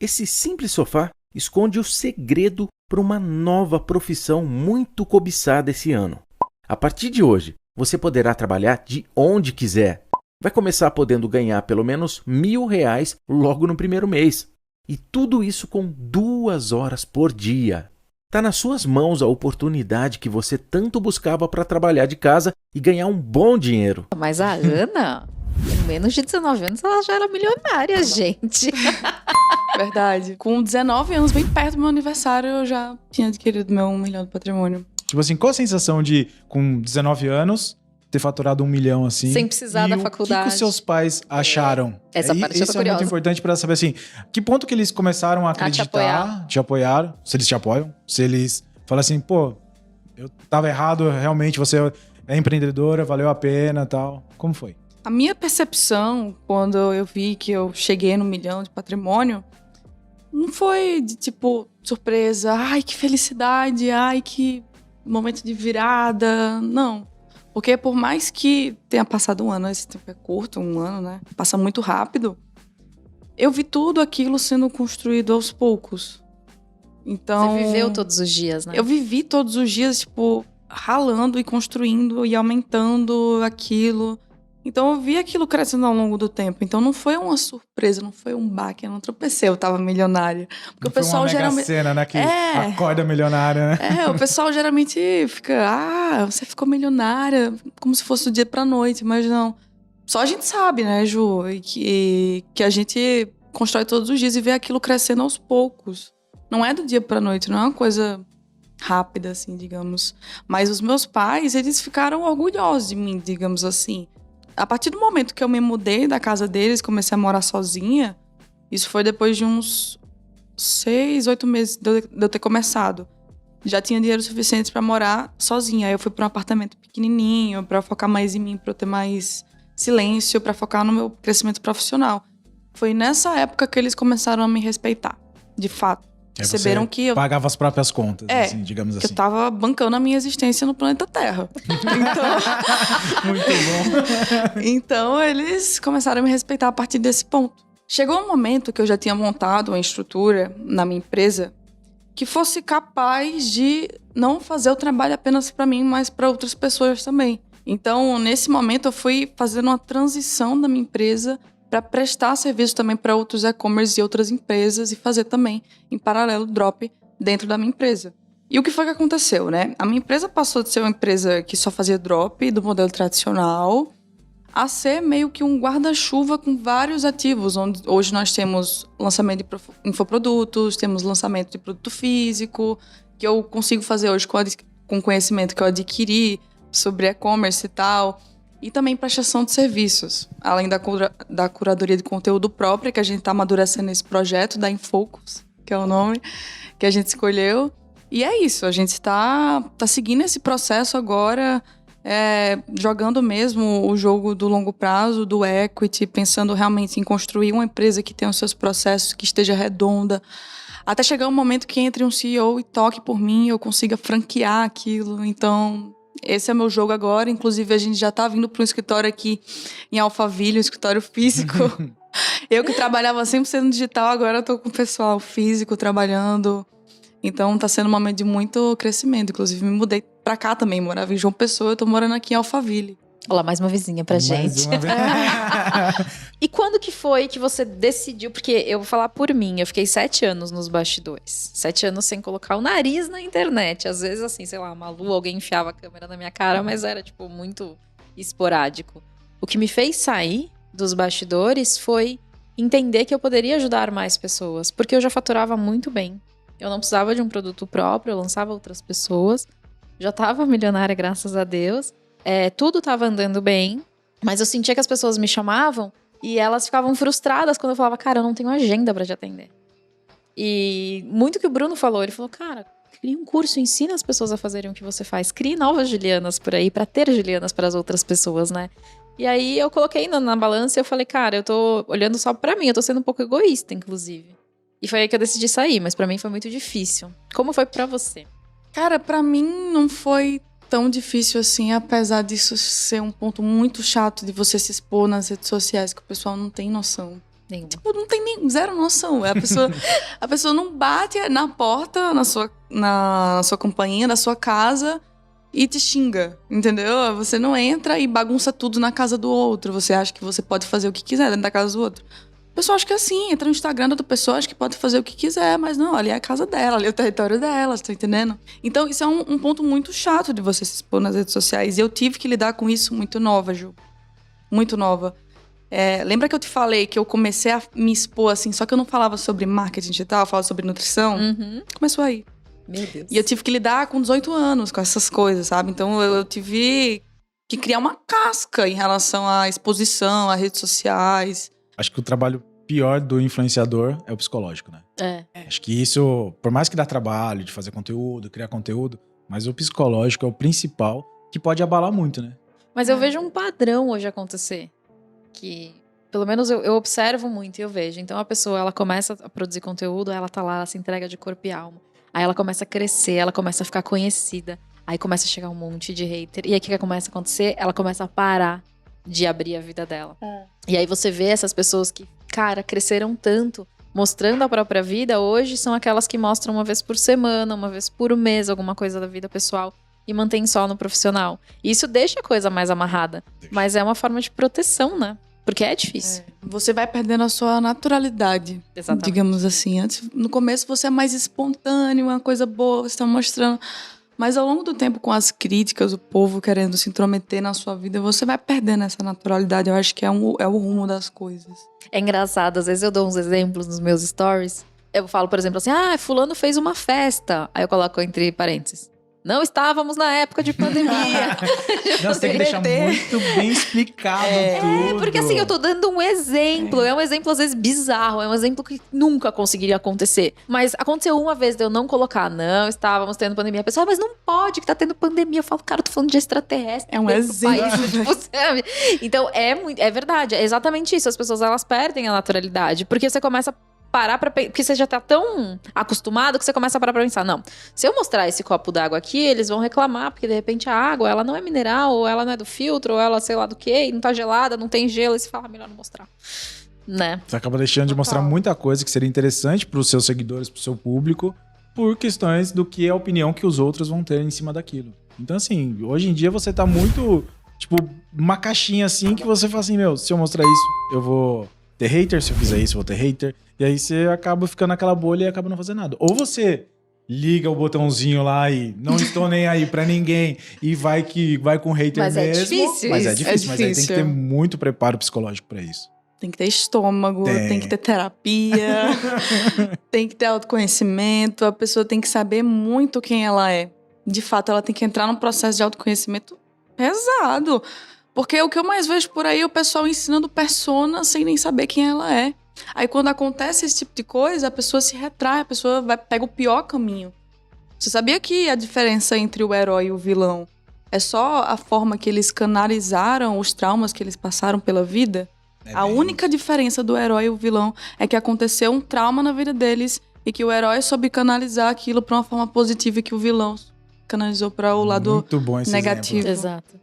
Esse simples sofá esconde o segredo para uma nova profissão muito cobiçada esse ano. A partir de hoje, você poderá trabalhar de onde quiser. Vai começar podendo ganhar pelo menos R$ 1.000 logo no primeiro mês. E tudo isso com 2 horas por dia. Está nas suas mãos a oportunidade que você tanto buscava para trabalhar de casa e ganhar um bom dinheiro. Mas a Ana, com menos de 19 anos, ela já era milionária, gente. Verdade. Com 19 anos, bem perto do meu aniversário, eu já tinha adquirido meu 1 milhão de patrimônio. Tipo assim, qual a sensação de, com 19 anos, ter faturado 1 milhão assim? Sem precisar da faculdade. O que os seus pais acharam? Essa parte eu tô Isso é curiosa. muito importante para saber assim, que ponto que eles começaram a acreditar, te apoiaram, se eles te apoiam, se eles falam assim, pô, eu tava errado, realmente você é empreendedora, valeu a pena, tal. Como foi? A minha percepção, quando eu vi que eu cheguei no 1 milhão de patrimônio, não foi de tipo, surpresa, ai que felicidade, ai que momento de virada, não. Porque por mais que tenha passado um ano, esse tempo é curto, 1 ano, né? Passa muito rápido. Eu vi tudo aquilo sendo construído aos poucos. Então... Você viveu todos os dias, né? Eu vivi todos os dias, tipo, ralando e construindo e aumentando aquilo. Então eu vi aquilo crescendo ao longo do tempo. Então não foi uma surpresa, não foi um baque, eu não tropecei, eu tava milionária. Porque Não o pessoal foi uma geralmente... cena, né? Que acorda milionária, né? O pessoal geralmente fica, você ficou milionária, como se fosse do dia pra noite, mas não. Só a gente sabe, né, Ju, que a gente constrói todos os dias e vê aquilo crescendo aos poucos. Não é do dia pra noite, não é uma coisa rápida, assim, digamos. Mas os meus pais, eles ficaram orgulhosos de mim, digamos assim. A partir do momento que eu me mudei da casa deles, comecei a morar sozinha, isso foi depois de uns 6, 8 meses de eu ter começado. Já tinha dinheiro suficiente para morar sozinha. Aí eu fui para um apartamento pequenininho, para focar mais em mim, para eu ter mais silêncio, para focar no meu crescimento profissional. Foi nessa época que eles começaram a me respeitar, de fato. Perceberam que eu pagava as próprias contas, assim, digamos que assim. eu tava bancando a minha existência no planeta Terra. Então... Muito bom. Então, eles começaram a me respeitar a partir desse ponto. Chegou um momento que eu já tinha montado uma estrutura na minha empresa que fosse capaz de não fazer o trabalho apenas para mim, mas para outras pessoas também. Então, nesse momento, eu fui fazendo uma transição da minha empresa para prestar serviço também para outros e-commerce e outras empresas e fazer também, em paralelo, drop dentro da minha empresa. E o que foi que aconteceu, né? A minha empresa passou de ser uma empresa que só fazia drop do modelo tradicional a ser meio que um guarda-chuva com vários ativos, onde hoje nós temos lançamento de infoprodutos, temos lançamento de produto físico, que eu consigo fazer hoje com conhecimento que eu adquiri sobre e-commerce e tal, e também prestação de serviços, além da curadoria de conteúdo própria, que a gente está amadurecendo esse projeto da Infocus, que é o nome que a gente escolheu. E é isso, a gente está seguindo esse processo agora, jogando mesmo o jogo do longo prazo, do equity, pensando realmente em construir uma empresa que tenha os seus processos, que esteja redonda, até chegar um momento que entre um CEO e toque por mim, eu consiga franquear aquilo. Então, esse é o meu jogo agora. Inclusive, a gente já está vindo para um escritório aqui em Alphaville, um escritório físico. Eu que trabalhava 100% no digital, agora estou com o pessoal físico trabalhando. Então, está sendo um momento de muito crescimento. Inclusive, me mudei para cá também, morava em João Pessoa, eu estou morando aqui em Alphaville. Olha lá, mais uma vizinha pra gente. E quando que foi que você decidiu? Porque eu vou falar por mim, eu fiquei 7 anos nos bastidores. 7 anos sem colocar o nariz na internet. Às vezes, assim, sei lá, a Malu, alguém enfiava a câmera na minha cara, mas era, tipo, muito esporádico. O que me fez sair dos bastidores foi entender que eu poderia ajudar mais pessoas. Porque eu já faturava muito bem. Eu não precisava de um produto próprio, eu lançava outras pessoas. Já estava milionária, graças a Deus. Tudo estava andando bem, mas eu sentia que as pessoas me chamavam e elas ficavam frustradas quando eu falava, cara, eu não tenho agenda para te atender. E muito que o Bruno falou, ele falou, cara, crie um curso, ensina as pessoas a fazerem o que você faz, crie novas Julianas por aí, para ter Julianas para as outras pessoas, né? E aí eu coloquei na balança e eu falei, cara, eu tô olhando só para mim, eu tô sendo um pouco egoísta, inclusive. E foi aí que eu decidi sair, mas para mim foi muito difícil. Como foi para você? Cara, para mim não foi tão difícil assim, apesar disso ser um ponto muito chato de você se expor nas redes sociais, que o pessoal não tem noção. Nenhuma. Tipo, não tem nem zero noção. A pessoa não bate na porta, na sua companhia, da sua casa e te xinga, entendeu? Você não entra e bagunça tudo na casa do outro. Você acha que você pode fazer o que quiser dentro da casa do outro. A pessoa acha que é assim, entra no Instagram da outra pessoa, acha que pode fazer o que quiser, mas não, ali é a casa dela, ali é o território dela, tá entendendo? Então, isso é um ponto muito chato de você se expor nas redes sociais. E eu tive que lidar com isso muito nova, Ju. Muito nova. Lembra que eu te falei que eu comecei a me expor assim, só que eu não falava sobre marketing digital, eu falava sobre nutrição? Começou aí. Meu Deus. E eu tive que lidar com 18 anos com essas coisas, sabe? Então, eu tive que criar uma casca em relação à exposição, às redes sociais. Acho que o trabalho pior do influenciador é o psicológico, né? Acho que isso, por mais que dá trabalho de fazer conteúdo, criar conteúdo, mas o psicológico é o principal, que pode abalar muito, né? Mas eu vejo um padrão hoje acontecer. Que, pelo menos eu observo muito e eu vejo. Então a pessoa, ela começa a produzir conteúdo, ela tá lá, ela se entrega de corpo e alma. Aí ela começa a crescer, ela começa a ficar conhecida. Aí começa a chegar um monte de hater. E aí o que começa a acontecer? Ela começa a parar de abrir a vida dela. E aí você vê essas pessoas que, cara, cresceram tanto, mostrando a própria vida, hoje são aquelas que mostram uma vez por semana, uma vez por mês, alguma coisa da vida pessoal. E mantém só no profissional. E isso deixa a coisa mais amarrada. Mas é uma forma de proteção, né? Porque é difícil. Você vai perdendo a sua naturalidade. Exatamente. Digamos assim. No começo você é mais espontâneo, uma coisa boa, você está mostrando. Mas ao longo do tempo, com as críticas, o povo querendo se intrometer na sua vida, você vai perdendo essa naturalidade. Eu acho que é o rumo das coisas. É engraçado, às vezes eu dou uns exemplos nos meus stories. Eu falo, por exemplo, assim, fulano fez uma festa. Aí eu coloco entre parênteses. Não estávamos na época de pandemia. Nossa, tem que deixar muito bem explicado tudo. Porque assim, eu tô dando um exemplo. É um exemplo, às vezes, bizarro. É um exemplo que nunca conseguiria acontecer. Mas aconteceu uma vez de eu não colocar. Não, estávamos tendo pandemia. A pessoa, mas não pode que tá tendo pandemia. Eu falo, cara, eu tô falando de extraterrestre. É um exemplo. País, tipo, sabe? Então, é verdade. É exatamente isso. As pessoas, elas perdem a naturalidade. Porque você começa a parar pra pensar, porque você já tá tão acostumado que você começa a parar pra pensar, não, se eu mostrar esse copo d'água aqui, eles vão reclamar, porque de repente a água, ela não é mineral, ou ela não é do filtro, ou ela sei lá do que, não tá gelada, não tem gelo, e você fala, melhor não mostrar, né? Você acaba deixando de mostrar muita coisa que seria interessante pros seus seguidores, pro seu público, por questões do que é a opinião que os outros vão ter em cima daquilo. Então assim, hoje em dia você tá muito, tipo, uma caixinha assim, que você fala assim, se eu mostrar isso, eu vou ter hater, se eu fizer isso, eu vou ter hater. E aí você acaba ficando naquela bolha e acaba não fazendo nada. Ou você liga o botãozinho lá e não estou nem aí pra ninguém e vai com hater mas mesmo. É difícil, mas é difícil, mas aí tem que ter difícil. muito preparo psicológico pra isso. Tem que ter estômago, tem que ter terapia, tem que ter autoconhecimento, a pessoa tem que saber muito quem ela é. De fato, ela tem que entrar num processo de autoconhecimento pesado. Porque o que eu mais vejo por aí é o pessoal ensinando persona sem nem saber quem ela é. Aí quando acontece esse tipo de coisa, a pessoa se retrai, a pessoa pega o pior caminho. Você sabia que a diferença entre o herói e o vilão é só a forma que eles canalizaram os traumas que eles passaram pela vida? A única diferença do herói e o vilão é que aconteceu um trauma na vida deles e que o herói soube canalizar aquilo para uma forma positiva e que o vilão canalizou para o lado Muito bom esse negativo. exemplo. Exato.